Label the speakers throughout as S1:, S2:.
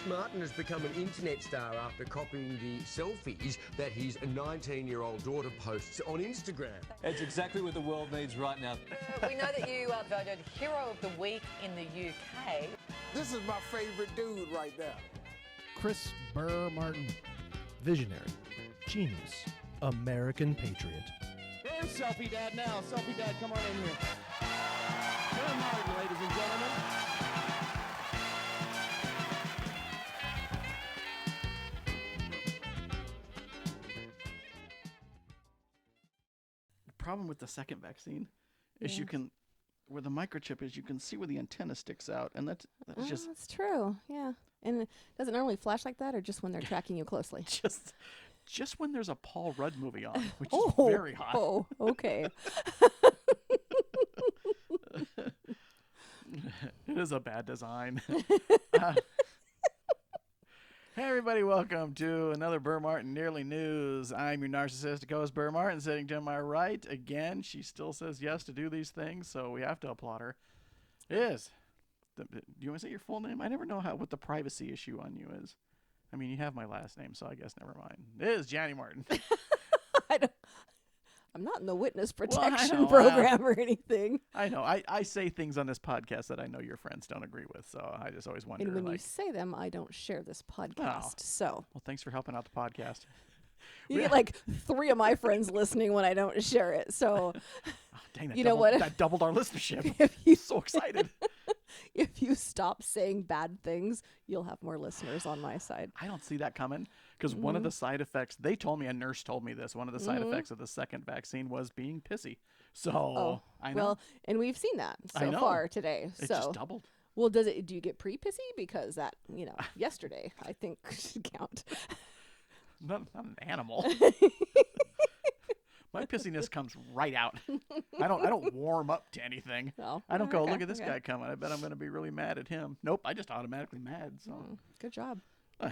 S1: Chris Martin has become an internet star after copying the selfies that his 19-year-old daughter posts on Instagram.
S2: It's exactly what the world needs right now.
S3: We know that you are voted Hero of the Week in the UK.
S4: This is my favorite dude right now.
S5: Chris Burr Martin. Visionary. Genius. American patriot.
S6: There's Selfie Dad now. Selfie Dad, come on in here. Burr Martin, ladies and gentlemen.
S7: The problem with the second vaccine is you can, where the microchip is, you can see where the antenna sticks out, and that's just
S8: That's true, yeah. And does it normally flash like that, or just when they're tracking you closely?
S7: just when there's a Paul Rudd movie on, which is very hot.
S8: Oh, okay.
S7: It is a bad design. Hey everybody, welcome to another Burr Martin Nearly News. I'm your narcissistic host, Burr Martin, sitting to my right. Again, she still says yes to do these things, so we have to applaud her. Do you want to say your full name? I never know what the privacy issue on you is. I mean, you have my last name, so I guess never mind. It is Janny Martin.
S8: I'm not in the witness protection
S7: know,
S8: program or anything.
S7: I know. I say things on this podcast that I know your friends don't agree with, so I just always wonder.
S8: And when you say them, I don't share this podcast, so.
S7: Well, thanks for helping out the podcast.
S8: You get like 3 of my friends listening when I don't share it, so.
S7: Dang, that
S8: you know what?
S7: That doubled our listenership.
S8: If you
S7: so excited.
S8: If you stop saying bad things, you'll have more listeners on my side.
S7: I don't see that coming because one of the side effects, they told me, a nurse told me this, one of the side effects of the second vaccine was being pissy. So, I know.
S8: Well, and we've seen that so far today.
S7: It
S8: so.
S7: just doubled.
S8: Well, do you get pre-pissy? Because that, yesterday, I think, should count.
S7: Not an animal. My pissiness comes right out. I don't warm up to anything.
S8: Oh,
S7: I don't go, look at this guy coming. I bet I'm going to be really mad at him. Nope, I just automatically mad. So
S8: good job.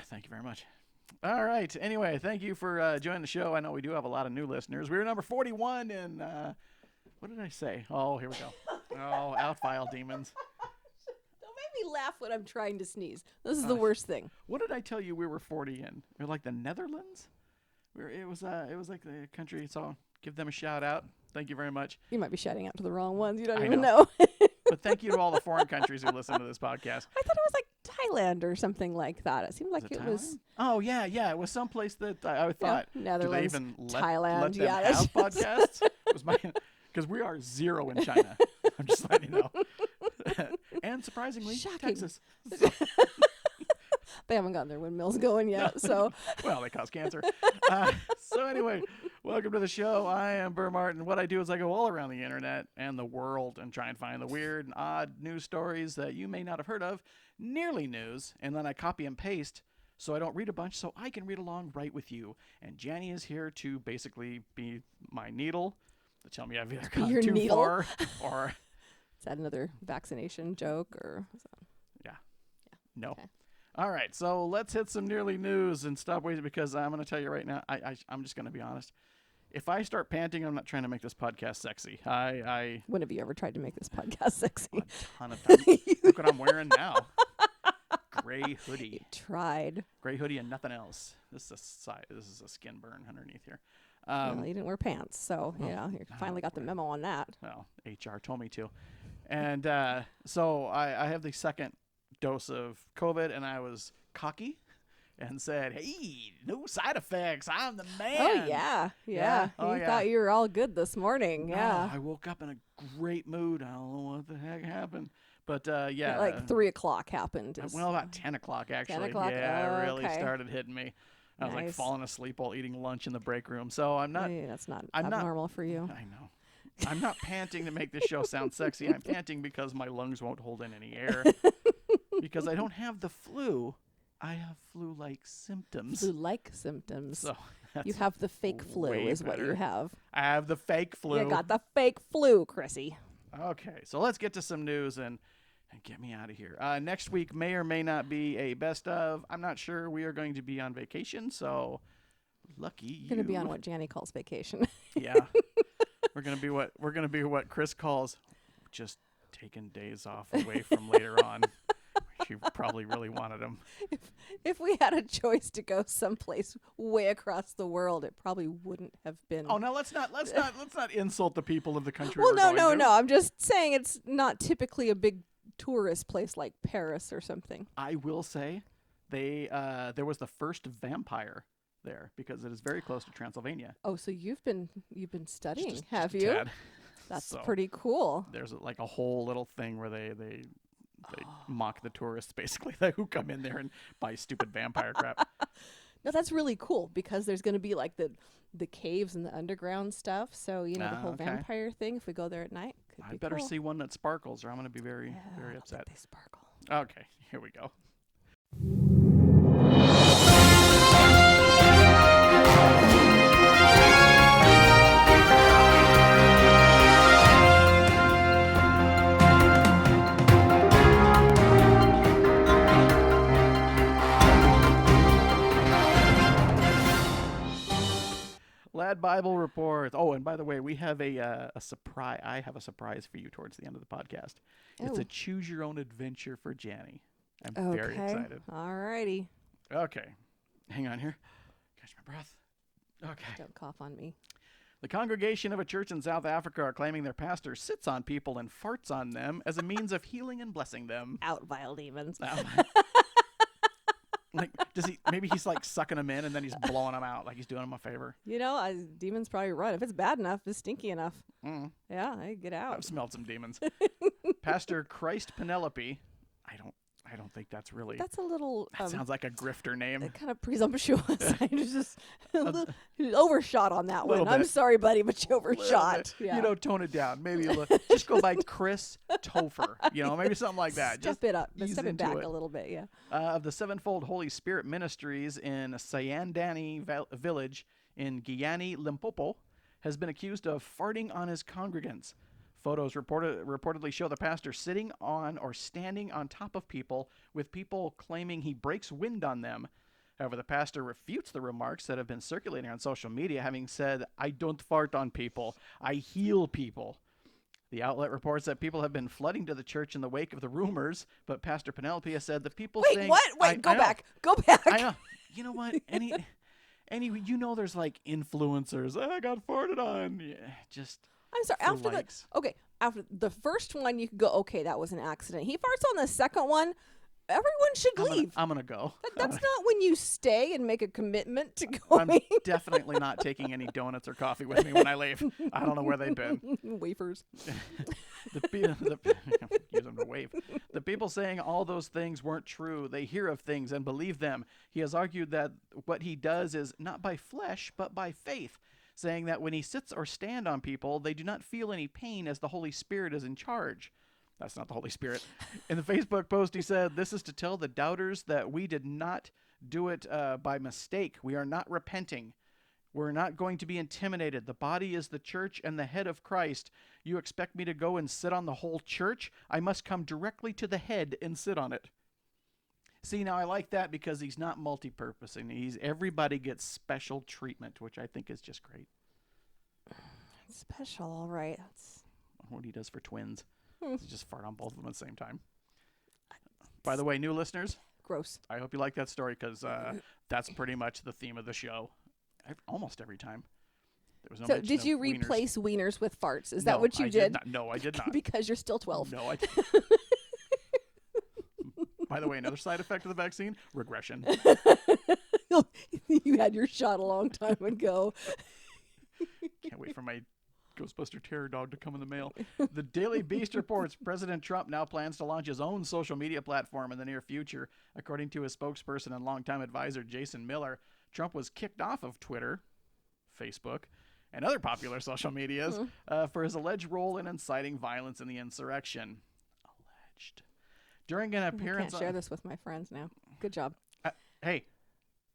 S7: Thank you very much. All right. Anyway, thank you for joining the show. I know we do have a lot of new listeners. We were number 41 in, what did I say? Oh, here we go. Oh, outfile demons.
S8: Don't make me laugh when I'm trying to sneeze. This is the worst thing.
S7: What did I tell you we were 40 in? We were like the Netherlands? It was like the country, so give them a shout out. Thank you very much.
S8: You might be shouting out to the wrong ones. You don't even know.
S7: But thank you to all the foreign countries who listen to this podcast.
S8: I thought it was like Thailand or something like that. It seemed like it was.
S7: Oh, yeah. It was someplace that I thought,
S8: Netherlands,
S7: do they even
S8: Thailand.
S7: let them have podcasts? Because we are 0 in China. I'm just letting you know. And surprisingly, Texas. So.
S8: They haven't gotten their windmills going yet, so.
S7: Well, they cause cancer. So anyway, welcome to the show. I am Burr Martin. What I do is I go all around the internet and the world and try and find the weird and odd news stories that you may not have heard of, nearly news, and then I copy and paste so I don't read a bunch so I can read along right with you. And Janny is here to basically be my needle to tell me I've either gone too far or...
S8: Is that another vaccination joke or?
S7: Yeah. No. Okay. All right, so let's hit some nearly news and stop waiting because I'm going to tell you right now, I'm just going to be honest. If I start panting, I'm not trying to make this podcast sexy.
S8: When have you ever tried to make this podcast sexy?
S7: A ton of times. Look what I'm wearing now. Gray hoodie.
S8: You tried.
S7: Gray hoodie and nothing else. This is a skin burn underneath here.
S8: Well, you didn't wear pants, so you finally got the memo on that.
S7: Well, HR told me to. And so I have the second dose of COVID, and I was cocky and said, hey, no side effects. I'm the man.
S8: Oh, yeah. You thought you were all good this morning. Yeah.
S7: I woke up in a great mood. I don't know what the heck happened. But,
S8: Like 3 o'clock happened.
S7: Well, about 10 o'clock, actually.
S8: 10 o'clock?
S7: Yeah, it really started hitting me. I was like falling asleep while eating lunch in the break room. So I'm not.
S8: That's not abnormal for you.
S7: I know. I'm not panting to make this show sound sexy. I'm panting because my lungs won't hold in any air. Because I don't have the flu. I have flu-like symptoms.
S8: Flu-like symptoms.
S7: So
S8: you have the fake flu is what you have.
S7: I have the fake flu.
S8: You got the fake flu, Chrissy.
S7: Okay, so let's get to some news and get me out of here. Next week may or may not be a best of. I'm not sure. We are going to be on vacation, so lucky you.
S8: Going to be on what Janny calls vacation.
S7: Yeah. We're going to be what Chris calls just taking days off away from later on. She probably really wanted him.
S8: If we had a choice to go someplace way across the world, it probably wouldn't have been.
S7: Oh, no, let's not insult the people of the country.
S8: Well,
S7: we're going to.
S8: no. I'm just saying it's not typically a big tourist place like Paris or something.
S7: I will say, there was the first vampire there because it is very close to Transylvania.
S8: Oh, so you've been studying,
S7: Just
S8: have
S7: a
S8: you?
S7: tad.
S8: That's
S7: So,
S8: pretty cool.
S7: There's like a whole little thing where they mock the tourists basically who come in there and buy stupid vampire crap.
S8: No, that's really cool because there's going to be like the caves and the underground stuff. So, the whole
S7: okay.
S8: vampire thing, if we go there at night, could
S7: I
S8: be
S7: better
S8: cool.
S7: see one that sparkles or I'm going to be very,
S8: Yeah,
S7: very
S8: I don't
S7: upset.
S8: think they sparkle.
S7: Okay, here we go. Lad Bible reports. Oh, and by the way, we have a surprise. I have a surprise for you towards the end of the podcast. It's
S8: Oh.
S7: a choose your own adventure for Janny. I'm very excited.
S8: All righty.
S7: Okay, hang on here. Catch my breath. Okay.
S8: Don't cough on me.
S7: The congregation of a church in South Africa are claiming their pastor sits on people and farts on them as a means of healing and blessing them.
S8: Out, vile demons.
S7: Like, maybe he's like sucking them in and then he's blowing them out like he's doing them a favor.
S8: Demons probably run. If it's bad enough, it's stinky enough. Yeah, I get out.
S7: I've smelled some demons. Pastor Christ Penelope. I don't think that's really.
S8: That's a little.
S7: That sounds like a grifter name.
S8: Kind of presumptuous. I just overshot on that one.
S7: Little
S8: I'm
S7: bit.
S8: sorry, buddy, but you overshot. Yeah.
S7: Tone it down. Maybe just go by Chris Topher. Maybe something like that.
S8: Step it up.
S7: ease
S8: Step it
S7: into
S8: back a little bit. Yeah.
S7: Of the Sevenfold Holy Spirit Ministries in Sayandani Village in Guyana, Limpopo, has been accused of farting on his congregants. Photos reportedly show the pastor sitting on or standing on top of people, with people claiming he breaks wind on them. However, the pastor refutes the remarks that have been circulating on social media, having said, "I don't fart on people. I heal people." The outlet reports that people have been flooding to the church in the wake of the rumors, but Pastor Penelope has said the people
S8: Wait,
S7: saying...
S8: what? Wait, go
S7: I know.
S8: back. Go back.
S7: I know. You know what? There's like influencers. I got farted on. Yeah, just...
S8: I'm sorry. After the first one, you could go, okay, that was an accident. He farts on the second one. Everyone should leave.
S7: I'm gonna go.
S8: That's not when you stay and make a commitment to going.
S7: I'm definitely not taking any donuts or coffee with me when I leave. I don't know where they've been.
S8: Wafers.
S7: Use them to wave. The people saying all those things weren't true. They hear of things and believe them. He has argued that what he does is not by flesh, but by faith, saying that when he sits or stands on people, they do not feel any pain as the Holy Spirit is in charge. That's not the Holy Spirit. In the Facebook post, he said, "This is to tell the doubters that we did not do it by mistake. We are not repenting. We're not going to be intimidated. The body is the church and the head of Christ. You expect me to go and sit on the whole church? I must come directly to the head and sit on it." See, now I like that because he's not multi-purpose, and everybody gets special treatment, which I think is just great.
S8: Special, all right. That's
S7: what he does for twins. He just fart on both of them at the same time. By the way, new listeners,
S8: gross.
S7: I hope you like that story because that's pretty much the theme of the show. Almost every time. There was no
S8: so
S7: mention
S8: did
S7: of
S8: you
S7: wieners.
S8: replace wieners with farts? Is
S7: No,
S8: that what you
S7: I
S8: did?
S7: No, I did not.
S8: Because you're still 12.
S7: No, I By the way, another side effect of the vaccine, regression.
S8: You had your shot a long time ago.
S7: Can't wait for my Ghostbuster terror dog to come in the mail. The Daily Beast reports President Trump now plans to launch his own social media platform in the near future. According to his spokesperson and longtime advisor, Jason Miller, Trump was kicked off of Twitter, Facebook, and other popular social medias for his alleged role in inciting violence in the insurrection. Alleged. During an appearance...
S8: I can't share this with my friends now. Good job.
S7: Hey,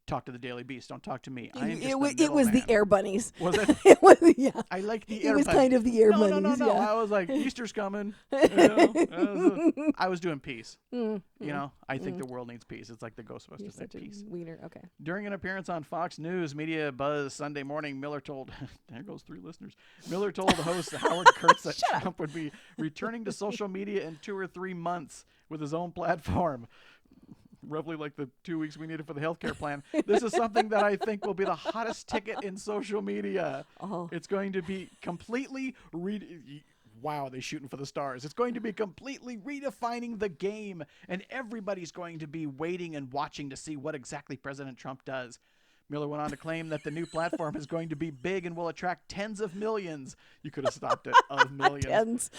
S7: talk to the Daily Beast. Don't talk to me. I am just
S8: It was the Air Bunnies.
S7: Was it?
S8: It was, yeah.
S7: I like the
S8: It
S7: Air
S8: was
S7: Bunnies.
S8: kind of the Air
S7: no,
S8: Bunnies.
S7: No.
S8: Yeah.
S7: I was like, Easter's coming. You know? I was doing peace. You know, I think the world needs peace. It's like the Ghostbusters
S8: You're
S7: say
S8: such a
S7: peace.
S8: wiener. Okay.
S7: During an appearance on Fox News Media Buzz Sunday morning, Miller told, there goes 3 listeners. Miller told host Howard Kurtz that Trump would be returning to social media in 2 or 3 months with his own platform. Roughly like the 2 weeks we needed for the healthcare plan. This is something that I think will be the hottest ticket in social media.
S8: Oh.
S7: It's going to be completely wow, they're shooting for the stars. It's going to be completely redefining the game, and everybody's going to be waiting and watching to see what exactly President Trump does. Miller went on to claim that the new platform is going to be big and will attract tens of millions. You could have stopped it, of millions.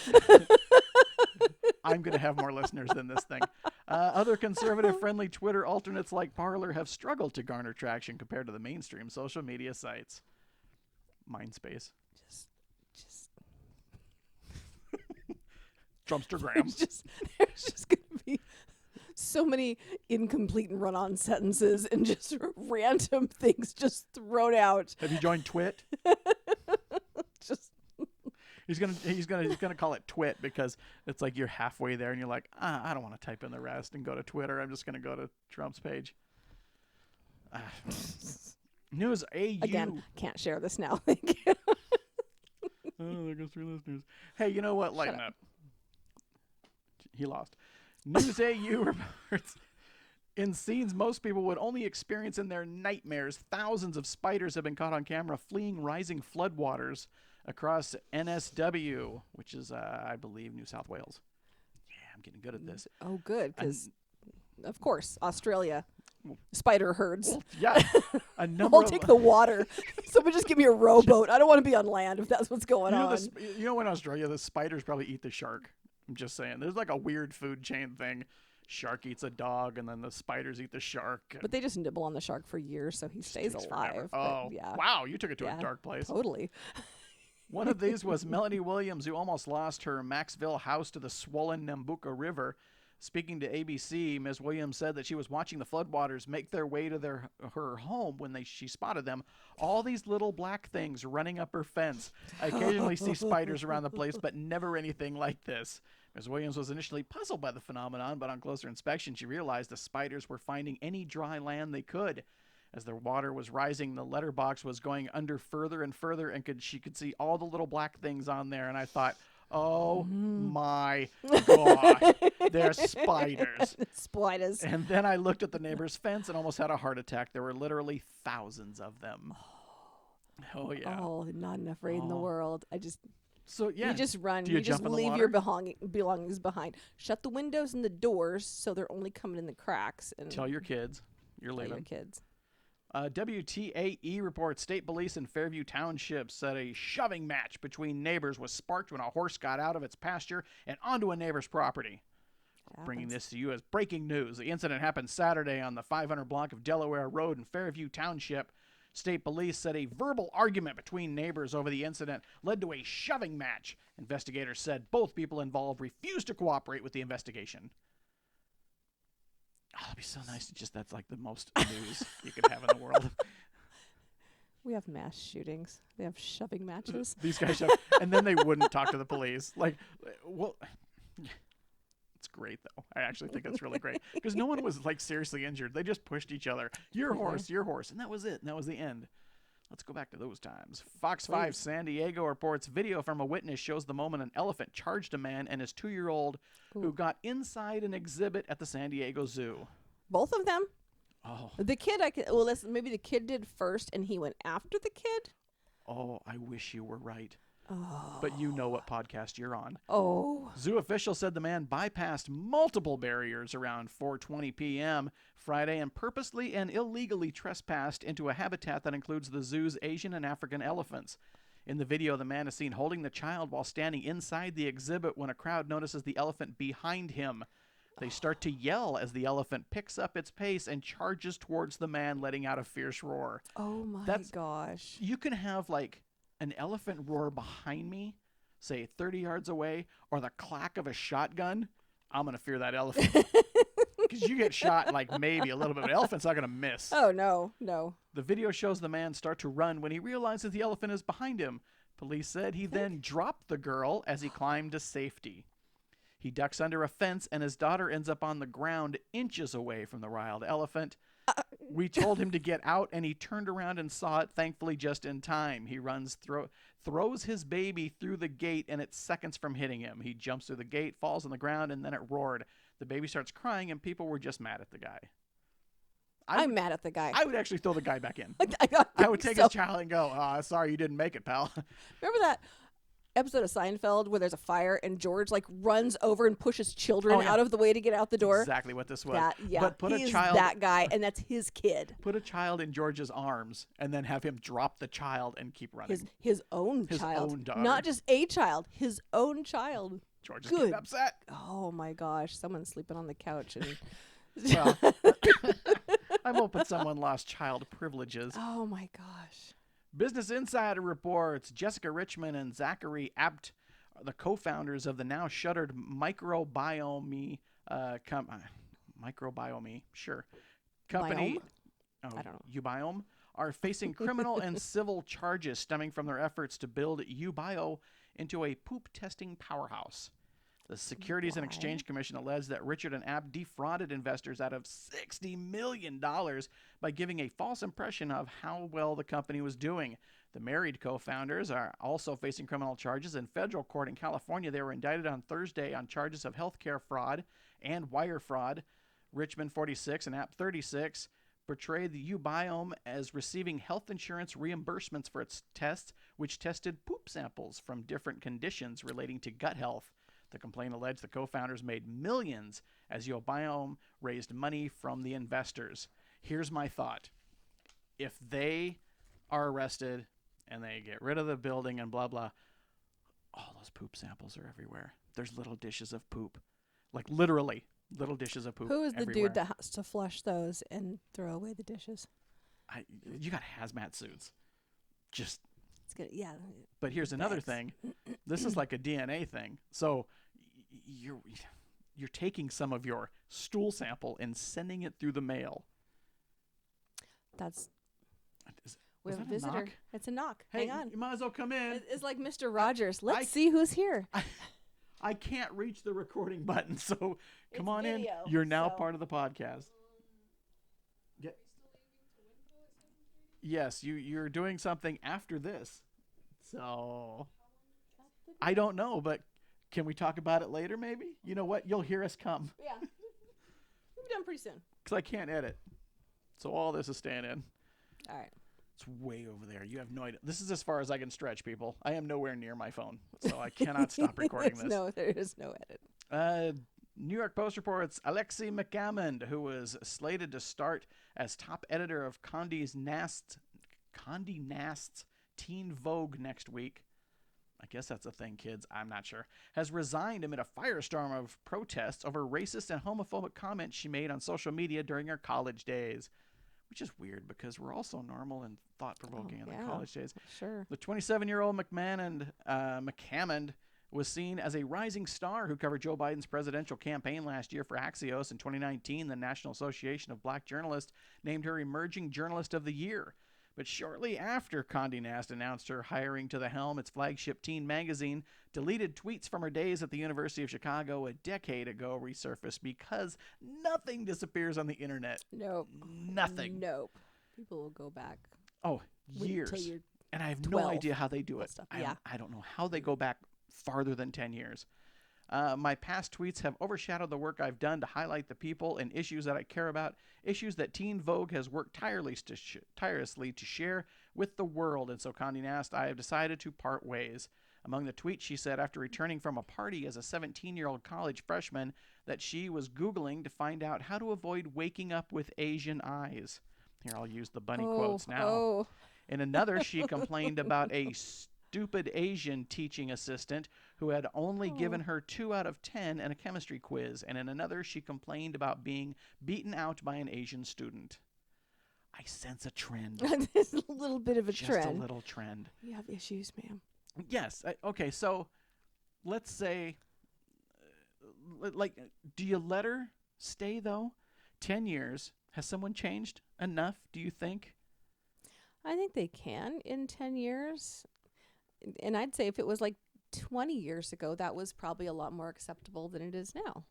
S7: I'm going to have more listeners than this thing. Other conservative-friendly Twitter alternates like Parler have struggled to garner traction compared to the mainstream social media sites. Mindspace.
S8: Just
S7: TrumperGram.
S8: There's just going to be so many incomplete and run-on sentences and just random things just thrown out.
S7: Have you joined Twit?
S8: Just
S7: He's gonna call it Twit because it's like you're halfway there and you're like, I don't want to type in the rest and go to Twitter. I'm just gonna go to Trump's page. News AU.
S8: again, can't share this now. Thank you.
S7: Oh, there goes 3 listeners. Hey, you know what? Lighten up. He lost. News AU reports. In scenes most people would only experience in their nightmares, thousands of spiders have been caught on camera fleeing rising floodwaters across NSW, which is, I believe, New South Wales. Yeah, I'm getting good at this.
S8: Oh, good, because, of course, Australia, spider herds.
S7: Well, yeah, a number
S8: I'll take the water. Someone just give me a rowboat. I don't want to be on land if that's what's going on.
S7: You know, in Australia, the spiders probably eat the shark. I'm just saying. There's like a weird food chain thing. Shark eats a dog, and then the spiders eat the shark.
S8: But they just nibble on the shark for years, so he stays alive.
S7: Oh,
S8: yeah.
S7: Wow, you took it to a dark place.
S8: Totally.
S7: One of these was Melanie Williams, who almost lost her Maxville house to the swollen Nambucca River. Speaking to ABC, Ms. Williams said that she was watching the floodwaters make their way to her home when she spotted them. All these little black things running up her fence. I occasionally see spiders around the place, but never anything like this. Ms. Williams was initially puzzled by the phenomenon, but on closer inspection, she realized the spiders were finding any dry land they could. As the water was rising, the letterbox was going under further and further, and she could see all the little black things on there. And I thought, oh my God, they're spiders.
S8: Spiders.
S7: And then I looked at the neighbor's fence and almost had a heart attack. There were literally thousands of them. Oh, yeah.
S8: Oh, not enough rain in the world.
S7: So, yeah.
S8: You just run.
S7: Do you
S8: just
S7: jump in the
S8: leave
S7: water?
S8: your belongings behind. Shut the windows and the doors so they're only coming in the cracks. And
S7: tell your kids you're leaving.
S8: Tell your kids.
S7: WTAE reports state police in Fairview Township said a shoving match between neighbors was sparked when a horse got out of its pasture and onto a neighbor's property. Bringing this to you as breaking news. The incident happened Saturday on the 500 block of Delaware Road in Fairview Township. State police said a verbal argument between neighbors over the incident led to a shoving match. Investigators said both people involved refused to cooperate with the investigation. Oh, that'd be so nice. That's like the most news you could have in the world.
S8: We have mass shootings. They have shoving matches.
S7: These guys shove, and then they wouldn't talk to the police. Like, well, it's great though. I actually think it's really great because no one was like seriously injured. They just pushed each other. Your horse, and that was it. And that was the end. Let's go back to those times. Fox 5 San Diego reports video from a witness shows the moment an elephant charged a man and his 2-year-old who got inside an exhibit at the San Diego Zoo.
S8: Both of them?
S7: Oh.
S8: The kid, listen, maybe the kid did first and he went after the kid?
S7: Oh, I wish you were right. Oh. But you know what podcast you're on.
S8: Oh.
S7: Zoo officials said the man bypassed multiple barriers around 4:20 p.m. Friday and purposely and illegally trespassed into a habitat that includes the zoo's Asian and African elephants. In the video, the man is seen holding the child while standing inside the exhibit when a crowd notices the elephant behind him. They start to yell as the elephant picks up its pace and charges towards the man, letting out a fierce roar.
S8: Oh my gosh.
S7: You can have like an elephant roar behind me, say 30 yards away, or the clack of a shotgun. I'm going to fear that elephant. Because you get shot like maybe a little bit, but an elephant's not going to miss.
S8: Oh, no, no.
S7: The video shows the man start to run when he realizes the elephant is behind him. Police said he then dropped the girl as he climbed to safety. He ducks under a fence, and his daughter ends up on the ground inches away from the wild elephant. We told him to get out, and he turned around and saw it, thankfully just in time. He runs, throws his baby through the gate, and it's seconds from hitting him. He jumps through the gate, falls on the ground, and then it roared. The baby starts crying, and people were just mad at the guy.
S8: I'm mad at the guy.
S7: I would actually throw the guy back in.
S8: I
S7: I would take his child and go, sorry you didn't make it, pal.
S8: Remember that episode of Seinfeld where there's a fire and George like runs over and pushes children out of the way to get out the door?
S7: Exactly what this was.
S8: But put
S7: he's
S8: a child, that guy, and that's his kid.
S7: Put a child in George's arms and then have him drop the child and keep running.
S8: His own child.
S7: Own daughter.
S8: Not just a child, his own child.
S7: George is getting upset.
S8: Oh my gosh, someone's sleeping on the couch and
S7: well, I'm hoping someone lost child privileges.
S8: Oh my gosh.
S7: Business Insider reports Jessica Richmond and Zachary Abt are the co-founders of the now shuttered microbiome company.
S8: I don't know.
S7: Ubiome are facing criminal and civil charges stemming from their efforts to build Ubio into a poop testing powerhouse. The Securities and Exchange Commission alleged that Richard and Abt defrauded investors out of $60 million by giving a false impression of how well the company was doing. The married co-founders are also facing criminal charges in federal court in California. They were indicted on Thursday on charges of healthcare fraud and wire fraud. Richmond, 46, and Abt, 36, portrayed the Ubiome as receiving health insurance reimbursements for its tests, which tested poop samples from different conditions relating to gut health. The complaint alleged the co-founders made millions as Ubiome raised money from the investors. Here's my thought. If they are arrested and they get rid of the building and blah, blah, all those poop samples are everywhere. There's little dishes of poop. Like literally little dishes of poop.
S8: Who is the
S7: everywhere.
S8: dude that has to flush those and throw away the dishes?
S7: You got hazmat suits. Just...
S8: It's good. Yeah.
S7: But here's another thing. This is like a DNA thing. So you're taking some of your stool sample and sending it through the mail.
S8: We have a
S7: that
S8: visitor.
S7: knock?
S8: It's a knock.
S7: Hey,
S8: Hang on.
S7: you might as well come in.
S8: It's like Mr. Rogers. Let's see who's here.
S7: I can't reach the recording button, so come on
S8: video,
S7: in. You're now part of the podcast. Yes, you're doing something after this. So I don't know, but can we talk about it later maybe? You know what? You'll hear us come.
S8: Yeah. We'll be done pretty soon.
S7: Because I can't edit. So all this is staying in.
S8: All right.
S7: It's way over there. You have no idea. This is as far as I can stretch, people. I am nowhere near my phone, so I cannot stop recording this.
S8: No, there is no edit.
S7: New York Post reports Alexei McCammond, who was slated to start as top editor of Condé Nast's Teen Vogue next week. I guess that's a thing, kids. I'm not sure. Has resigned amid a firestorm of protests over racist and homophobic comments she made on social media during her college days. Which is weird because we're all so normal and thought-provoking in the college days.
S8: Sure.
S7: The 27-year-old McCammond was seen as a rising star who covered Joe Biden's presidential campaign last year for Axios. In 2019, the National Association of Black Journalists named her Emerging Journalist of the Year. But shortly after Condé Nast announced her hiring to the helm, its flagship teen magazine deleted tweets from her days at the University of Chicago a decade ago resurfaced because nothing disappears on the internet.
S8: Nope.
S7: Nothing.
S8: Nope. People will go back.
S7: Oh, years. And I have
S8: 12.
S7: no idea how they do it. I don't know how they go back farther than 10 years. My past tweets have overshadowed the work I've done to highlight the people and issues that I care about, issues that Teen Vogue has worked tirelessly to share with the world. And so, Condé Nast, I have decided to part ways. Among the tweets, she said after returning from a party as a 17-year-old college freshman that she was Googling to find out how to avoid waking up with Asian eyes. Here, I'll use the bunny quotes now. In another, she complained about a stupid Asian teaching assistant who had only given her 2 out of 10 in a chemistry quiz. And in another, she complained about being beaten out by an Asian student. I sense a trend.
S8: There's a little bit of a trend.
S7: Just a little trend.
S8: You have issues, ma'am.
S7: Yes. Okay, so let's say, do you let her stay, though? 10 years. Has someone changed enough, do you think?
S8: I think they can in 10 years. And I'd say if it was like 20 years ago, that was probably a lot more acceptable than it is now.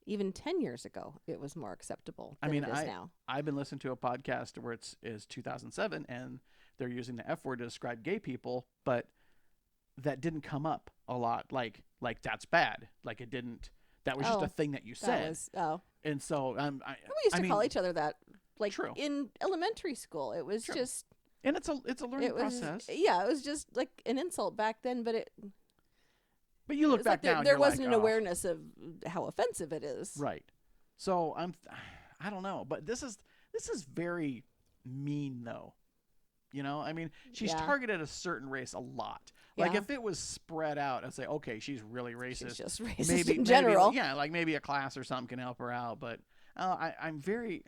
S8: Even 10 years ago, it was more acceptable than it is now.
S7: I've been listening to a podcast where is 2007, and they're using the F word to describe gay people, but that didn't come up a lot. Like that's bad. Like it didn't. That was just a thing that you said. And so
S8: we used to call each other that, like
S7: true.
S8: In elementary school. It was just,
S7: and it's a learning process.
S8: Yeah, it was just like an insult back then, but
S7: But you look back
S8: like
S7: now,
S8: there wasn't an awareness of how offensive it is.
S7: Right. So I don't know, but this is very mean, though. You know, I mean, she's targeted a certain race a lot. Like if it was spread out, I'd say, okay, she's really racist.
S8: She's just racist in general.
S7: Like maybe a class or something can help her out. But I'm very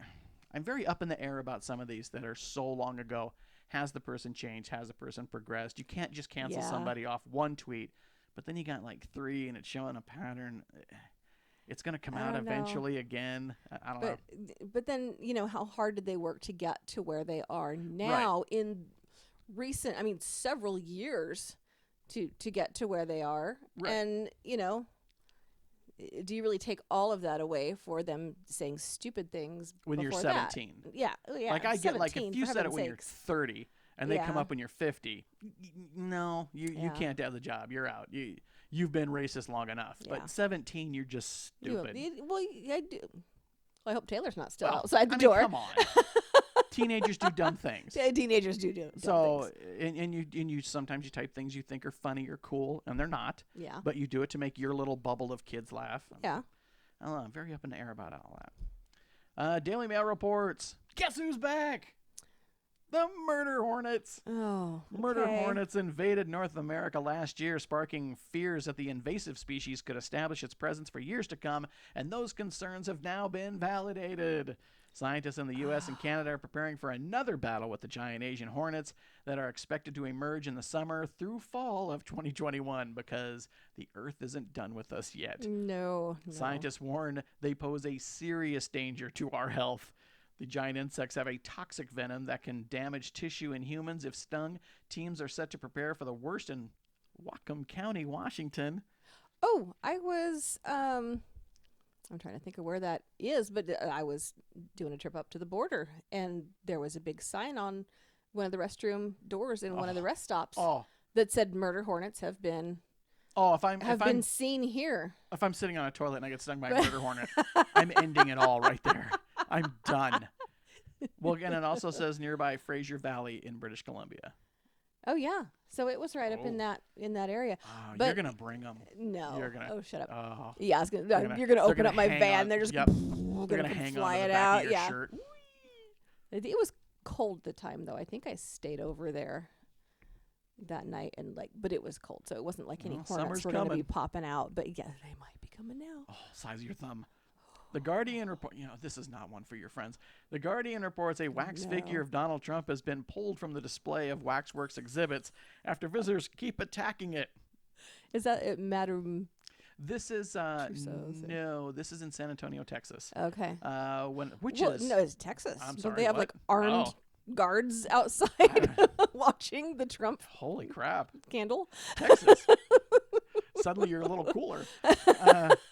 S7: up in the air about some of these that are so long ago. Has the person changed? Has the person progressed? You can't just cancel somebody off one tweet. But then you got like 3 and it's showing a pattern. It's going to come out eventually again. I don't know.
S8: But then, how hard did they work to get to where they are now in recent, several years to get to where they are. Right. And, do you really take all of that away for them saying stupid things
S7: when you're 17?
S8: That? Yeah.
S7: Like I get like if you said it when you're 30 and they come up when you're 50, no, you can't have the job. You're out. You've been racist long enough. Yeah. But 17, you're just stupid.
S8: I do. Well, I hope Taylor's not still outside the door.
S7: Come on. Teenagers do dumb things.
S8: Yeah, teenagers do dumb things.
S7: And you sometimes you type things you think are funny or cool, and they're not.
S8: Yeah.
S7: But you do it to make your little bubble of kids laugh.
S8: Yeah.
S7: I don't know. I'm very up in the air about all that. Daily Mail reports. Guess who's back? The murder hornets.
S8: Oh, okay.
S7: Murder hornets invaded North America last year, sparking fears that the invasive species could establish its presence for years to come, and those concerns have now been validated. Scientists in the U.S. and Canada are preparing for another battle with the giant Asian hornets that are expected to emerge in the summer through fall of 2021 because the Earth isn't done with us yet.
S8: No.
S7: Scientists warn they pose a serious danger to our health. The giant insects have a toxic venom that can damage tissue in humans if stung. Teams are set to prepare for the worst in Whatcom County, Washington.
S8: Oh, I was... I'm trying to think of where that is, but I was doing a trip up to the border, and there was a big sign on one of the restroom doors in one of the rest stops that said "Murder hornets have been been seen here."
S7: If I'm sitting on a toilet and I get stung by a murder hornet, I'm ending it all right there. I'm done. Well, again, it also says nearby Fraser Valley in British Columbia.
S8: Oh yeah, so it was right up in that area.
S7: Oh,
S8: but
S7: you're gonna bring them.
S8: No.
S7: You're gonna.
S8: Oh, shut up.
S7: Oh.
S8: Yeah, you're gonna open up my van. They're just
S7: they're gonna hang
S8: fly
S7: on to
S8: it
S7: the back
S8: out.
S7: of your shirt.
S8: It was cold the time though. I think I stayed over there that night but it was cold, so it wasn't like any hornets were gonna be popping out. But yeah, they might be coming now.
S7: Oh, size of your thumb. The Guardian report, this is not one for your friends. The Guardian reports a wax figure of Donald Trump has been pulled from the display of Waxworks exhibits after visitors keep attacking it.
S8: Is that Madam?
S7: This is no. This is in San Antonio, Texas.
S8: Okay.
S7: No,
S8: it's Texas.
S7: I'm sorry.
S8: Don't they have like armed guards outside watching the Trump?
S7: Holy crap!
S8: Candle.
S7: Texas. Suddenly you're a little cooler.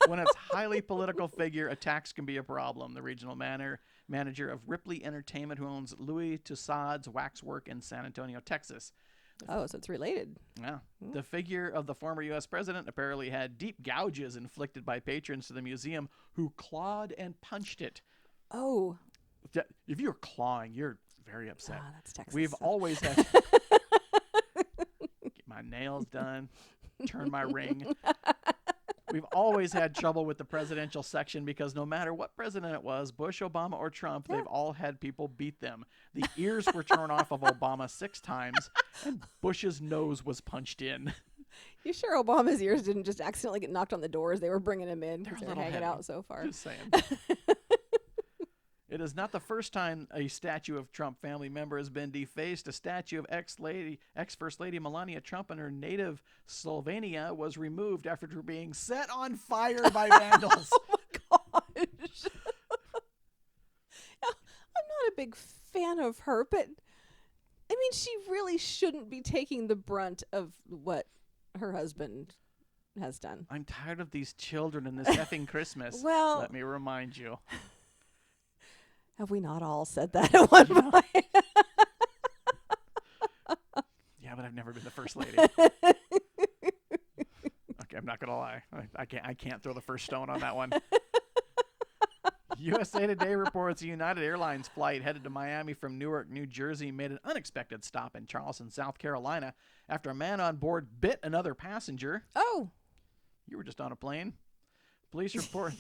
S7: When it's highly political figure, attacks can be a problem. The regional manager of Ripley Entertainment, who owns Louis Tussauds Waxwork in San Antonio, Texas.
S8: Oh, so it's related.
S7: Yeah. The figure of the former U.S. president apparently had deep gouges inflicted by patrons to the museum who clawed and punched it.
S8: Oh.
S7: If you're clawing, you're very upset.
S8: Ah, that's Texas.
S7: We've always had... Get my nails done. Turn my ring. We've always had trouble with the presidential section because no matter what president it was, Bush, Obama, or Trump, they've all had people beat them. The ears were torn off of Obama 6 times, and Bush's nose was punched in.
S8: You sure Obama's ears didn't just accidentally get knocked on the doors? They were bringing him in because they're hanging
S7: heavy.
S8: out so far.
S7: Just saying. It is not the first time a statue of Trump family member has been defaced. A statue of ex-First Lady Melania Trump in her native Slovenia was removed after being set on fire by vandals.
S8: Oh my gosh. big fan of her, but I mean, she really shouldn't be taking the brunt of what her husband has done.
S7: I'm tired of these children and this effing Christmas.
S8: Well,
S7: let me remind you.
S8: Have we not all said that at one point?
S7: Yeah, but I've never been the first lady. Okay, I'm not gonna lie. I can't throw the first stone on that one. USA Today reports a United Airlines flight headed to Miami from Newark, New Jersey made an unexpected stop in Charleston, South Carolina after a man on board bit another passenger.
S8: Oh.
S7: You were just on a plane. Police report.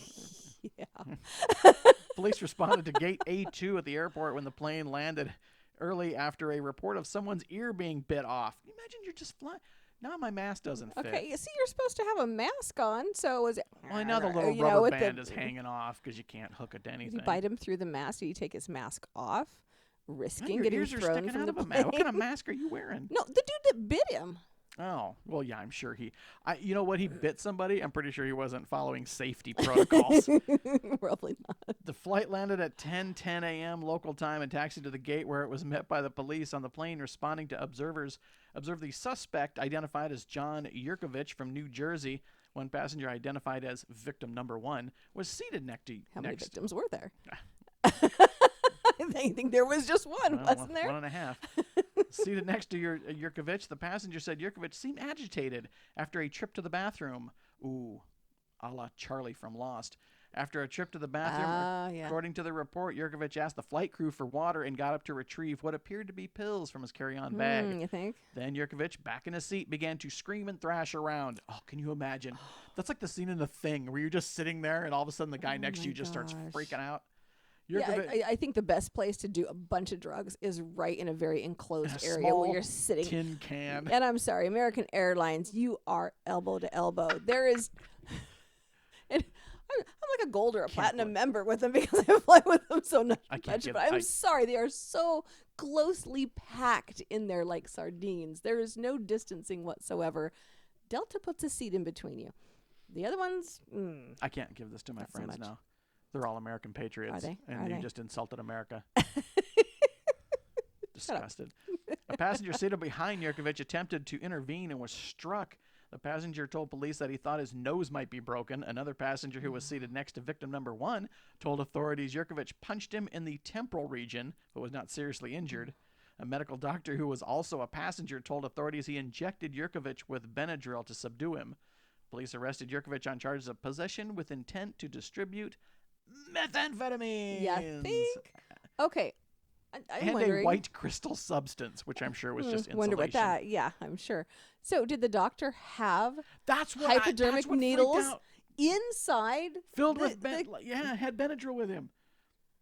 S8: Yeah.
S7: Police responded to gate A2 at the airport when the plane landed early after a report of someone's ear being bit off. Can you imagine you're just flying? Now my mask doesn't fit.
S8: Okay, you see, you're supposed to have a mask on, so is it?
S7: Well, I know the little rubber band is hanging off because you can't hook it to anything.
S8: You bite him through the mask, or you take his mask off, risking
S7: your
S8: getting
S7: ears are
S8: thrown
S7: sticking
S8: from
S7: out
S8: the
S7: of a
S8: plane.
S7: mask. What kind of mask are you wearing?
S8: No, the dude that bit him.
S7: Oh, well, yeah, I'm sure you know what? He bit somebody. I'm pretty sure he wasn't following safety protocols.
S8: Probably not.
S7: The flight landed at 10:10 a.m. local time and taxied to the gate where it was met by the police. On the plane, responding to observers, observed the suspect identified as John Yurkovich from New Jersey. One passenger identified as victim number 1 was seated next to.
S8: How many victims were there? I think there was just one, wasn't there?
S7: 1.5. Seated next to Yurkovich, the passenger said Yurkovich seemed agitated after a trip to the bathroom. Ooh, a la Charlie from Lost. After a trip to the bathroom,
S8: Yeah.
S7: according to the report, Yurkovich asked the flight crew for water and got up to retrieve what appeared to be pills from his carry-on bag.
S8: You think?
S7: Then Yurkovich, back in his seat, began to scream and thrash around. Oh, can you imagine? That's like the scene in The Thing where you're just sitting there and all of a sudden the guy next to you just starts freaking out.
S8: Yeah, I think the best place to do a bunch of drugs is right in a very enclosed area where you're sitting.
S7: Tin can.
S8: And I'm sorry, American Airlines, you are elbow to elbow. There is. And I'm like a gold or a platinum member with them because I fly with them so much. But I'm sorry, they are so closely packed in there like sardines. There is no distancing whatsoever. Delta puts a seat in between you. The other ones,
S7: I can't give this to my friends now. They're all American patriots.
S8: Are they?
S7: And
S8: Are
S7: you
S8: they?
S7: just insulted America. Disgusted. A passenger seated behind Yurkovich attempted to intervene and was struck. The passenger told police that he thought his nose might be broken. Another passenger who was seated next to victim number 1 told authorities Yurkovich punched him in the temporal region but was not seriously injured. A medical doctor who was also a passenger told authorities he injected Yurkovich with Benadryl to subdue him. Police arrested Yurkovich on charges of possession with intent to distribute methamphetamines.
S8: yeah, think. Okay, I'm
S7: and
S8: wondering.
S7: a white crystal substance, which I'm sure was just insulation.
S8: Wonder what that? Yeah, I'm sure. So, did the doctor have
S7: That's what
S8: hypodermic
S7: that's what
S8: needles
S7: freaked out.
S8: inside?
S7: Filled with had Benadryl with him.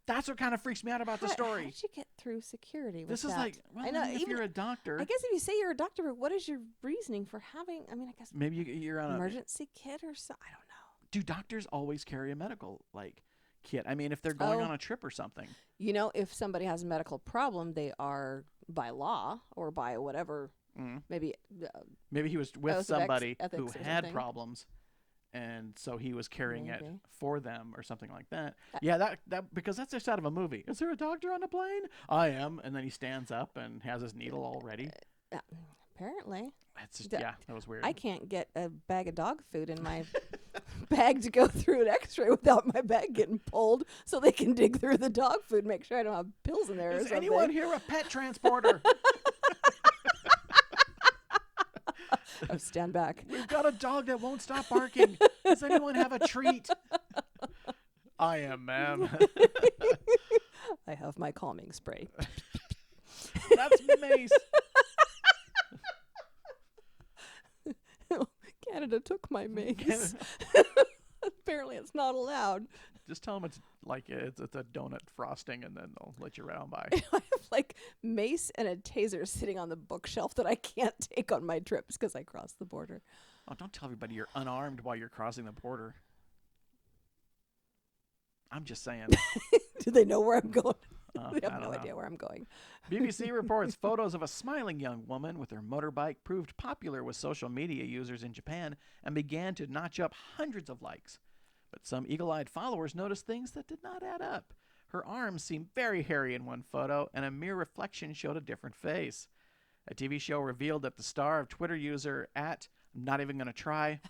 S7: That's what kind of freaks me out about the story.
S8: How did you get through security with
S7: This is
S8: that?
S7: like, well,
S8: I know,
S7: if you're a doctor,
S8: I guess if you say you're a doctor, but what is your reasoning for having? I mean, I guess
S7: maybe you're on
S8: emergency kit or something. I don't know.
S7: Do doctors always carry a medical kit? I mean, if they're going on a trip or something.
S8: You know, if somebody has a medical problem, they are by law or by whatever. Maybe
S7: he was with somebody who had
S8: something.
S7: problems, and so he was carrying it
S8: Maybe.
S7: for them or something like that. Yeah, that because that's just out of a movie. Is there a doctor on the plane? I am, and then he stands up and has his needle all ready.
S8: Apparently.
S7: That's just, that was weird.
S8: I can't get a bag of dog food in my bag to go through an x-ray without my bag getting pulled so they can dig through the dog food, make sure I don't have pills in there or
S7: Is
S8: something.
S7: anyone here a pet transporter?
S8: Stand back.
S7: We've got a dog that won't stop barking. Does anyone have a treat? I am, ma'am.
S8: I have my calming spray.
S7: That's Mace.
S8: Canada took my mace. Apparently it's not allowed.
S7: Just tell them it's like it's a donut frosting, and then they'll let you right on by.
S8: I have like mace and a taser sitting on the bookshelf that I can't take on my trips because I crossed the border.
S7: Oh, don't tell everybody you're unarmed while you're crossing the border. I'm just saying.
S8: Do they know where I'm going? They
S7: I
S8: have
S7: don't
S8: no
S7: know.
S8: idea where I'm going.
S7: BBC reports photos of a smiling young woman with her motorbike proved popular with social media users in Japan and began to notch up hundreds of likes. But some eagle-eyed followers noticed things that did not add up. Her arms seemed very hairy in one photo, and a mirror reflection showed a different face. A TV show revealed that the star of Twitter user at, I'm not even going to try,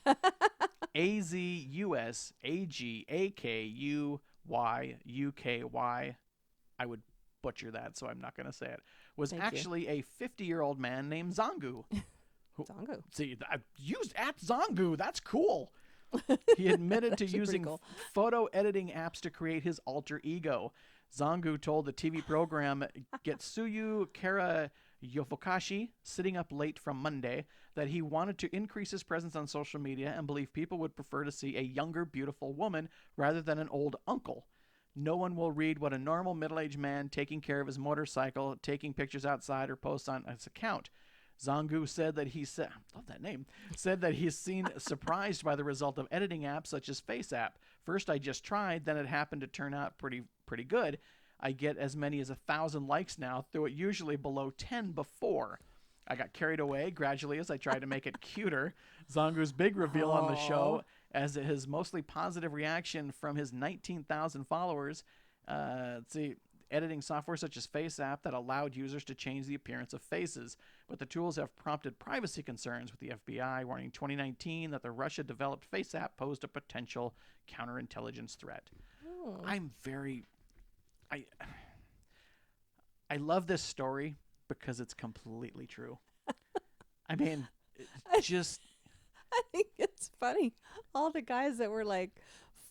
S7: AZUSAGAKUYUKY, I would butcher that, so I'm not going to say it, was actually a 50-year-old man named Zangu.
S8: Zangu.
S7: See, I used at Zangu. That's cool. He admitted to using photo editing apps to create his alter ego. Zangu told the TV program Getsuyu Kara Yofukashi, sitting up late from Monday, that he wanted to increase his presence on social media and believed people would prefer to see a younger, beautiful woman rather than an old uncle. No one will read what a normal middle-aged man taking care of his motorcycle, taking pictures outside, or posts on his account. Zangu said that said that he's seen surprised by the result of editing apps such as FaceApp. First I just tried, then it happened to turn out pretty good. I get as many as 1,000 likes now, though it usually below 10 before. I got carried away gradually as I tried to make it cuter. Zangu's big reveal on the show, as his mostly positive reaction from his 19,000 followers. Editing software such as FaceApp that allowed users to change the appearance of faces. But the tools have prompted privacy concerns, with the FBI warning in 2019 that the Russia-developed FaceApp posed a potential counterintelligence threat. I love this story because it's completely true. I mean,
S8: I think it's funny. All the guys that were like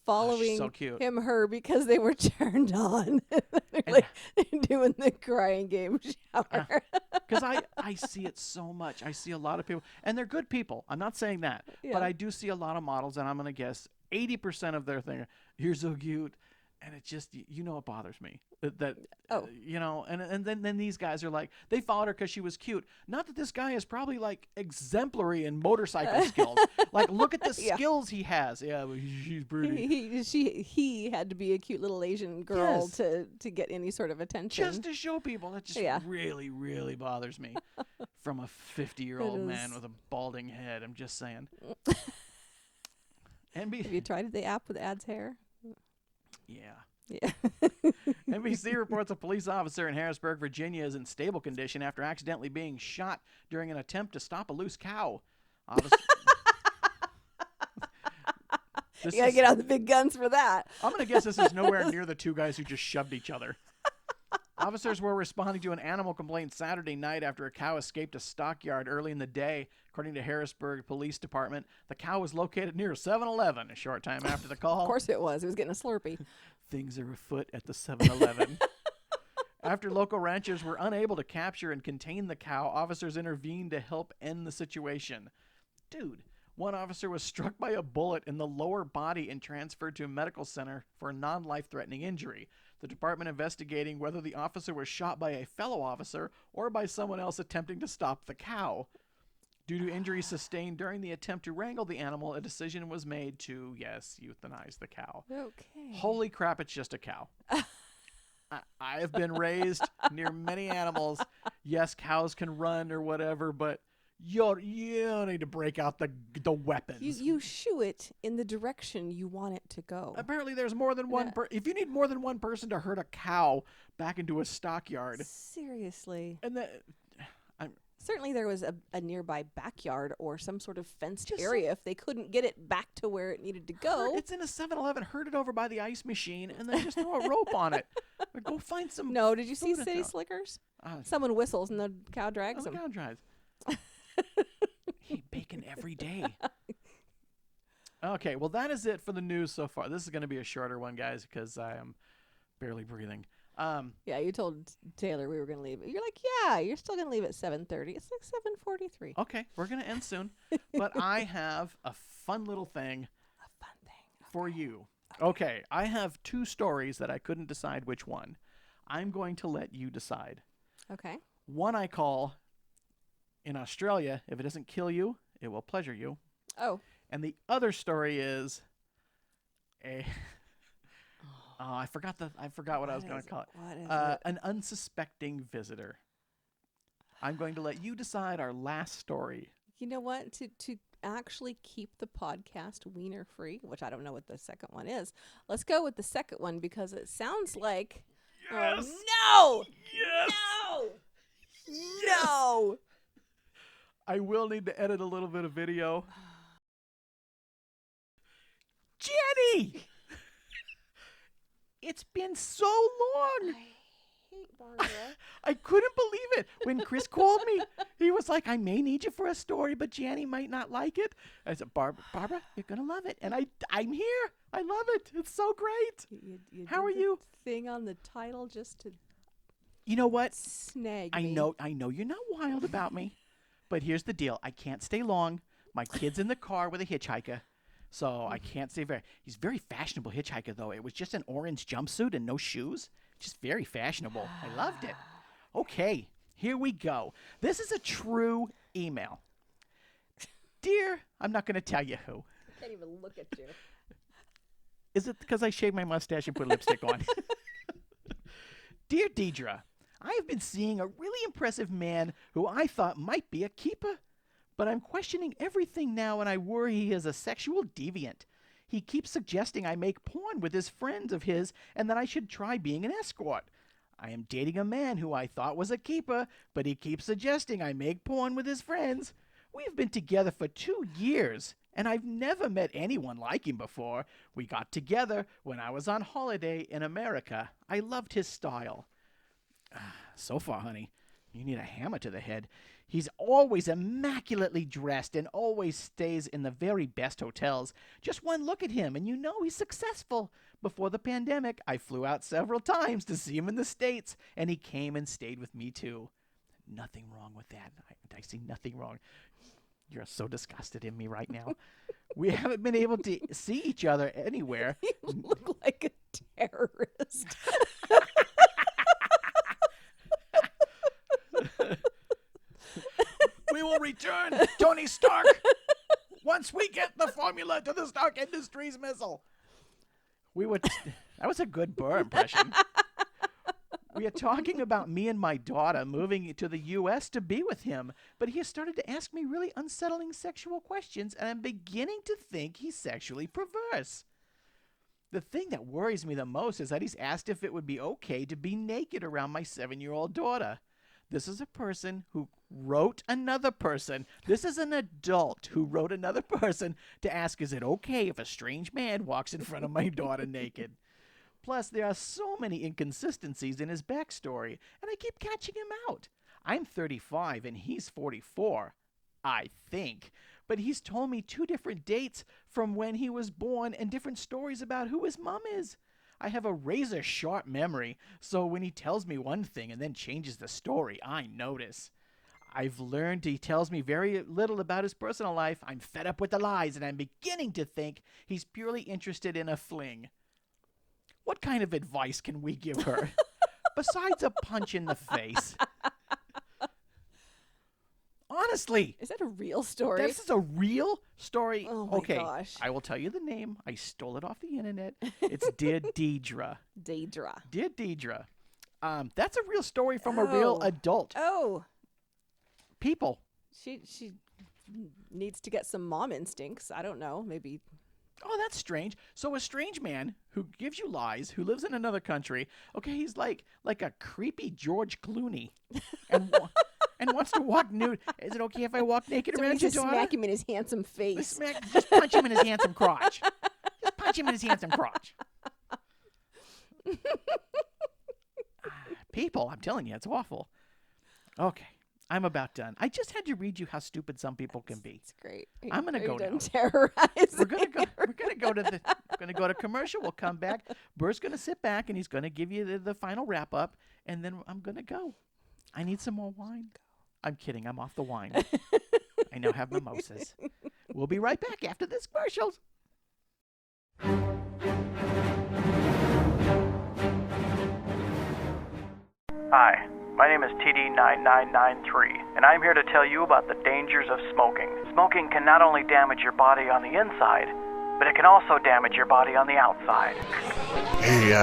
S8: following her because they were turned on. Like doing the crying game shower.
S7: Because I see it so much. I see a lot of people, and they're good people. I'm not saying that, but I do see a lot of models, and I'm going to guess 80% of their thing, you're so cute. And it just, it bothers me and then these guys are like, they followed her because she was cute. Not that this guy is probably like exemplary in motorcycle skills. Like, look at the skills he has. Yeah, but she's pretty.
S8: He had to be a cute little Asian girl to get any sort of attention.
S7: Just to show people. That just really, really bothers me. From a 50-year-old man with a balding head. I'm just saying.
S8: Have you tried the app with Ad's hair?
S7: Yeah. NBC reports a police officer in Harrisburg, Virginia is in stable condition after accidentally being shot during an attempt to stop a loose cow.
S8: You gotta get out the big guns for that.
S7: I'm going to guess this is nowhere near the two guys who just shoved each other. Officers were responding to an animal complaint Saturday night after a cow escaped a stockyard early in the day. According to Harrisburg Police Department, the cow was located near 7-Eleven a short time after the call.
S8: Of course it was. It was getting a Slurpee.
S7: Things are afoot at the 7-Eleven. After local ranchers were unable to capture and contain the cow, officers intervened to help end the situation. Dude, one officer was struck by a bullet in the lower body and transferred to a medical center for a non-life-threatening injury. The department investigating whether the officer was shot by a fellow officer or by someone else attempting to stop the cow. Due to injuries sustained during the attempt to wrangle the animal, a decision was made to, euthanize the cow.
S8: Okay.
S7: Holy crap, it's just a cow. I have been raised near many animals. Yes, cows can run or whatever, but you don't need to break out the weapons.
S8: You shoo it in the direction you want it to go.
S7: Apparently there's more than one if you need more than one person to herd a cow back into a stockyard.
S8: Seriously.
S7: And
S8: certainly there was a nearby backyard or some sort of fenced area if they couldn't get it back to where it needed to go.
S7: It's in a 7-Eleven, herd it over by the ice machine, and then just throw a rope on it. Or go find some.
S8: No, did you see City Slickers? Someone whistles and the cow drags
S7: the
S8: them.
S7: Cow drives. He ate bacon every day. Okay, well, that is it for the news so far. This is going to be a shorter one, guys, because I am barely breathing.
S8: Yeah, you told Taylor we were going to leave. You're like, yeah, you're still going to leave at 7:30. It's like 7:43.
S7: Okay, we're going to end soon. But I have a fun little thing for you. Okay, I have two stories that I couldn't decide which one. I'm going to let you decide.
S8: Okay.
S7: One I call, in Australia, if it doesn't kill you, it will pleasure you.
S8: Oh.
S7: And the other story is I forgot what I was going to call it.
S8: What is it?
S7: An unsuspecting visitor. I'm going to let you decide our last story.
S8: You know what? actually keep the podcast wiener free, which I don't know what the second one is. Let's go with the second one because it sounds like.
S7: Yes.
S8: Oh, no!
S7: Yes.
S8: No! No!
S7: I will need to edit a little bit of video. Jenny! It's been so long.
S8: I hate Barbara.
S7: I couldn't believe it. When Chris called me, he was like, I may need you for a story, but Jenny might not like it. I said, Barbara, you're going to love it. And I'm here. I love it. It's so great.
S8: You
S7: How
S8: did
S7: are
S8: the
S7: you?
S8: Thing on the title just to
S7: You know what?
S8: snag
S7: I
S8: me.
S7: know you're not wild about me, but here's the deal. I can't stay long. My kid's in the car with a hitchhiker, so I can't stay He's very fashionable hitchhiker, though. It was just an orange jumpsuit and no shoes. Just very fashionable. I loved it. Okay, here we go. This is a true email. Dear, I'm not going to tell you who.
S8: I can't even look at you.
S7: Is it because I shaved my mustache and put lipstick on? Dear Deidre, I have been seeing a really impressive man who I thought might be a keeper, but I'm questioning everything now and I worry he is a sexual deviant. He keeps suggesting I make porn with his friends of his and that I should try being an escort. I am dating a man who I thought was a keeper, but he keeps suggesting I make porn with his friends. We have been together for 2 years, and I've never met anyone like him before. We got together when I was on holiday in America. I loved his style. So far, honey, you need a hammer to the head. He's always immaculately dressed and always stays in the very best hotels. Just one look at him and you know he's successful. Before the pandemic, I flew out several times to see him in the States, and he came and stayed with me too. Nothing wrong with that. I see nothing wrong. You're so disgusted in me right now. We haven't been able to see each other anywhere.
S8: You look like a terrorist.
S7: We will return Tony Stark once we get the formula to the Stark Industries missile. That was a good Burr impression. We are talking about me and my daughter moving to the U.S. to be with him, but he has started to ask me really unsettling sexual questions, and I'm beginning to think he's sexually perverse. The thing that worries me the most is that he's asked if it would be okay to be naked around my 7-year-old daughter. This is a person who wrote another person. This is an adult who wrote another person to ask, is it okay if a strange man walks in front of my daughter naked? Plus, there are so many inconsistencies in his backstory, and I keep catching him out. I'm 35 and he's 44, I think. But he's told me 2 different dates from when he was born and different stories about who his mom is. I have a razor-sharp memory, so when he tells me one thing and then changes the story, I notice. I've learned he tells me very little about his personal life. I'm fed up with the lies, and I'm beginning to think he's purely interested in a fling. What kind of advice can we give her, besides a punch in the face? Honestly.
S8: Is that a real story?
S7: This is a real story.
S8: Oh my
S7: okay,
S8: gosh.
S7: I will tell you the name. I stole it off the internet. It's Dear Deidre.
S8: Deidre.
S7: Dear Deidre. That's a real story from a real adult.
S8: Oh.
S7: People.
S8: She needs to get some mom instincts. I don't know. Maybe.
S7: Oh, that's strange. So a strange man who gives you lies, who lives in another country. Okay, he's like a creepy George Clooney, and wants to walk nude. Is it okay if I walk naked
S8: So
S7: around
S8: you
S7: your
S8: just
S7: daughter?
S8: smack him in his handsome face.
S7: Just punch him in his handsome crotch. Just punch him in his handsome crotch. People, I'm telling you, it's awful. Okay, I'm about done. I just had to read you how stupid some people can be.
S8: It's great.
S7: I'm gonna go now.
S8: Terrorize.
S7: We're gonna go to commercial. We'll come back. Burr's gonna sit back and he's gonna give you the final wrap up, and then I'm gonna go. I need some more wine. I'm kidding. I'm off the wine. I now have mimosas. We'll be right back after this commercials.
S9: Hi, my name is TD9993, and I'm here to tell you about the dangers of smoking. Smoking can not only damage your body on the inside, but it can also damage your body on the outside.
S10: Hey,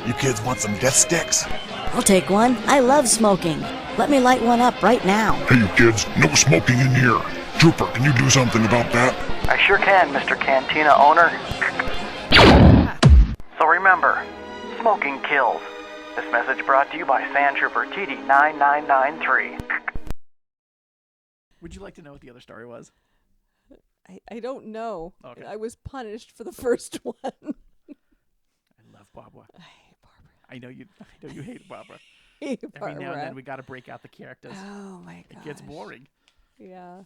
S10: you kids want some death sticks?
S11: I'll take one. I love smoking. Let me light one up right now.
S10: Hey, you kids, no smoking in here. Trooper, can you do something about that?
S9: I sure can, Mr. Cantina owner. So remember, smoking kills. This message brought to you by Sand Trooper TD9993.
S7: Would you like to know what the other story was?
S8: I don't know.
S7: Okay.
S8: I was punished for the first one.
S7: I love Barbara.
S8: I hate Barbara.
S7: I know you hate Barbara.
S8: Hate
S7: Every now and then
S8: Barbara.
S7: we got to break out the characters.
S8: Oh my god.
S7: It gets boring.
S8: Yeah.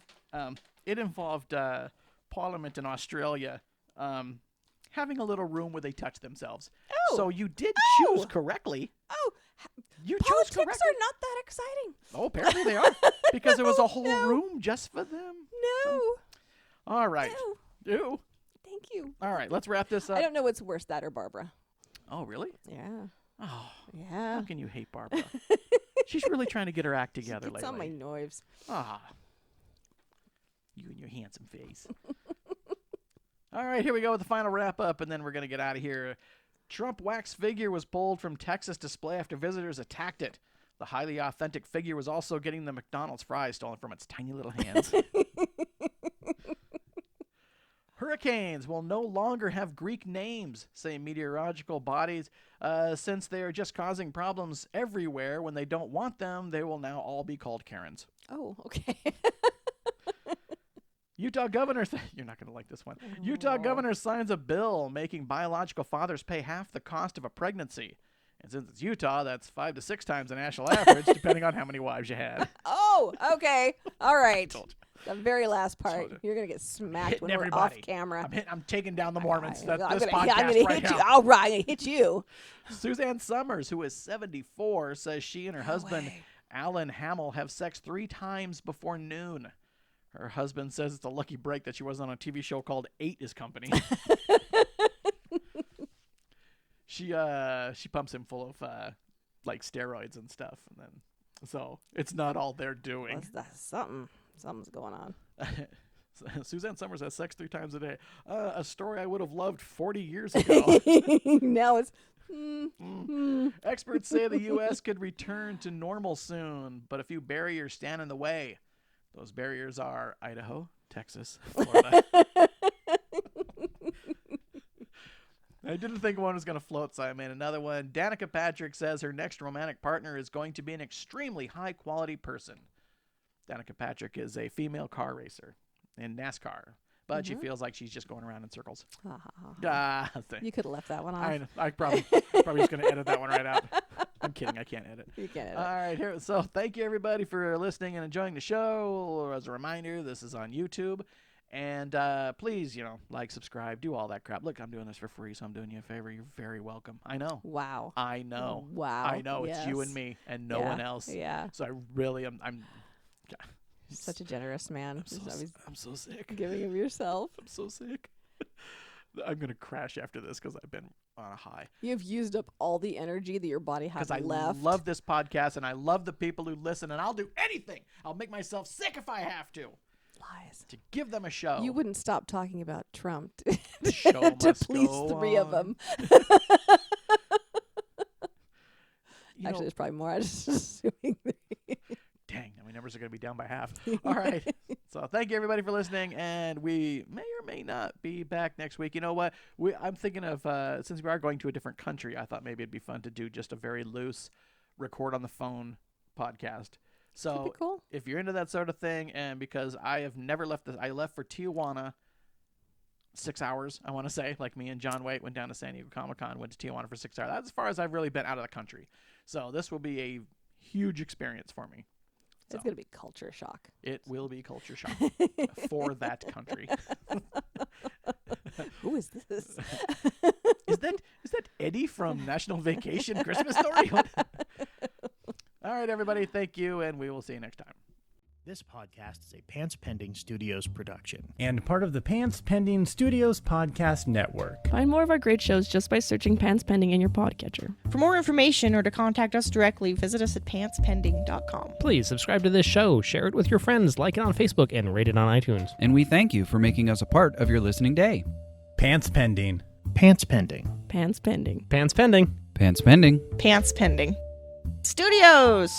S7: It involved Parliament in Australia having a little room where they touch themselves.
S8: Oh.
S7: So you did choose correctly.
S8: Oh,
S7: You chose
S8: politics
S7: correctly.
S8: are not that exciting.
S7: Oh, apparently they are. Because there was a whole room just for them.
S8: No.
S7: All right.
S8: No.
S7: Ew.
S8: Thank you.
S7: All right, let's wrap this up.
S8: I don't know what's worse, that or Barbara.
S7: Oh, really?
S8: Yeah.
S7: Oh,
S8: Yeah.
S7: how can you hate Barbara? She's really trying to get her act together
S8: It's
S7: lately.
S8: on my nerves.
S7: Ah. You and your handsome face. All right, here we go with the final wrap-up, and then we're going to get out of here. Trump wax figure was pulled from Texas display after visitors attacked it. The highly authentic figure was also getting the McDonald's fries stolen from its tiny little hands. Hurricanes will no longer have Greek names, say meteorological bodies. Since they are just causing problems everywhere when they don't want them, they will now all be called Karens.
S8: Oh, okay.
S7: Utah governor, you're not going to like this one. Utah governor signs a bill making biological fathers pay half the cost of a pregnancy. And since it's Utah, that's 5 to 6 times the national average, depending on how many wives you had.
S8: Oh, okay. All right.
S7: Told
S8: The very last part.
S7: Told you.
S8: You're going to get smacked
S7: Hitting
S8: when
S7: everybody.
S8: we're off camera.
S7: I'm taking down the Mormons.
S8: I'm
S7: This
S8: gonna
S7: podcast right
S8: hit you.
S7: now.
S8: All right, I'm going to hit you.
S7: Suzanne Summers, who is 74, says she and her husband, Alan Hamill, have sex 3 times before noon. Her husband says it's a lucky break that she wasn't on a TV show called 8 is Company. She pumps him full of like steroids and stuff, and then so it's not all they're doing.
S8: That's something's going on.
S7: Suzanne Summers has sex 3 times a day. A story I would have loved 40 years ago.
S8: Now it's
S7: Experts say the U.S. could return to normal soon, but a few barriers stand in the way. Those barriers are Idaho, Texas, Florida. I didn't think one was going to float, so I made another one. Danica Patrick says her next romantic partner is going to be an extremely high-quality person. Danica Patrick is a female car racer in NASCAR, but she feels like she's just going around in circles.
S8: You could have left that one off.
S7: I probably just going to edit that one right out. I'm kidding. I can't edit.
S8: You can't edit.
S7: All right, here. So thank you, everybody, for listening and enjoying the show. As a reminder, this is on YouTube. And please, like, subscribe, do all that crap. Look, I'm doing this for free, so I'm doing you a favor. You're very welcome. I know.
S8: Wow.
S7: I know.
S8: Wow.
S7: I know.
S8: Yes.
S7: It's you and me and no one else.
S8: Yeah.
S7: So I really am. I'm
S8: such a generous man.
S7: I'm so sick.
S8: Giving of yourself.
S7: I'm so sick. I'm going to crash after this because I've been on a high.
S8: You've used up all the energy that your body has left.
S7: Because I love this podcast and I love the people who listen, and I'll do anything. I'll make myself sick if I have to.
S8: Lies.
S7: To give them a show.
S8: You wouldn't stop talking about Trump
S7: The show
S8: to
S7: must
S8: please
S7: go
S8: 3 of
S7: on.
S8: them. Actually, there's probably more. I was just assuming 3.
S7: Dang, my numbers are going to be down by half. All right. So thank you, everybody, for listening, and we may or may not be back next week. You know what? I'm thinking of, since we are going to a different country, I thought maybe it'd be fun to do just a very loose record on the phone podcast. So
S8: That'd be cool.
S7: If you're into that sort of thing, and because I have never left this, I left for Tijuana 6 hours, I want to say, like me and John Waite went down to San Diego Comic-Con, went to Tijuana for 6 hours. That's as far as I've really been out of the country. So this will be a huge experience for me.
S8: It's going to be culture shock.
S7: It will be culture shock for that country.
S8: Who is this?
S7: Is that Eddie from National Vacation Christmas Story? All right, everybody, thank you, and we will see you next time.
S11: This podcast is a Pants Pending Studios production.
S12: And part of the Pants Pending Studios podcast network.
S13: Find more of our great shows just by searching Pants Pending in your podcatcher.
S14: For more information or to contact us directly, visit us at pantspending.com.
S15: Please subscribe to this show, share it with your friends, like it on Facebook, and rate it on iTunes.
S16: And we thank you for making us a part of your listening day.
S12: Pants Pending.
S11: Pants Pending.
S13: Pants Pending.
S15: Pants Pending.
S16: Pants Pending.
S14: Pants Pending. Studios!